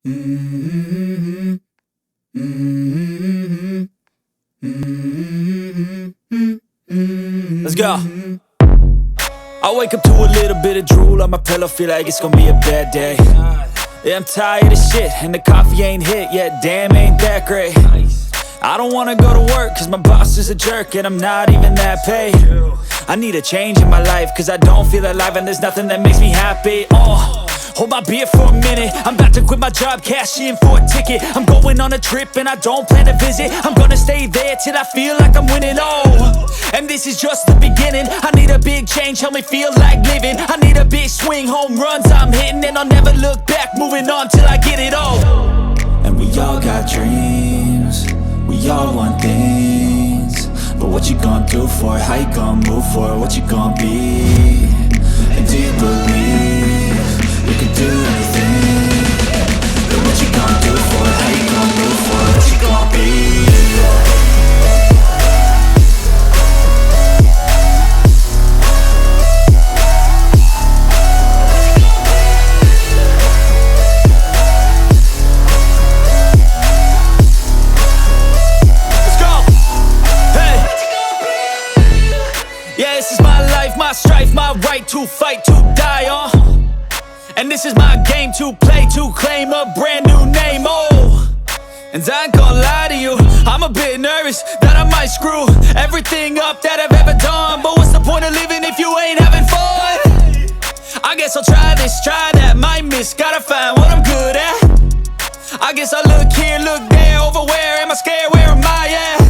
Let's go. I wake up to a little bit of drool on my pillow, feel like it's gonna be a bad day. Yeah, I'm tired of shit, and the coffee ain't hit yet, damn, ain't that great. I don't wanna go to work, cause my boss is a jerk, and I'm not even that paid. I need a change in my life, cause I don't feel alive, and there's nothing that makes me happy. Hold my beer for a minute, I'm about to quit my job, cash in for a ticket. I'm going on a trip and I don't plan to visit. I'm gonna stay there till I feel like I'm winning, and this is just the beginning. I need a big change, help me feel like living. I need a big swing, home runs I'm hitting, and I'll never look back, moving on till I get it all. And we all got dreams, we all want things, but what you gonna do for it? How you gonna move for it? What you gonna be? And do you believe you can do anything? But what you gonna do for it? How you gonna move for it? What you gonna be? Yeah, this is my life, my strife, my right to fight, to die on. And this is my game to play, to claim a brand new name, And I ain't gonna lie to you, I'm a bit nervous that I might screw everything up that I've ever done. But what's the point of living if you ain't having fun? I guess I'll try this, try that, might miss, gotta find what I'm good at. I guess I look here, look there, over where am I scared, where am I at?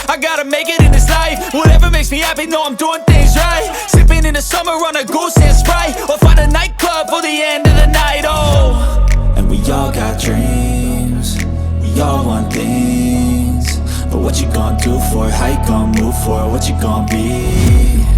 I gotta make it in this life, whatever makes me happy, know I'm doing things right. Sipping in the summer on a goose and Sprite, or find a nightclub for the end of the night, And we all got dreams, we all want things, but what you gonna do for it? How you gonna move for it? What you gonna be?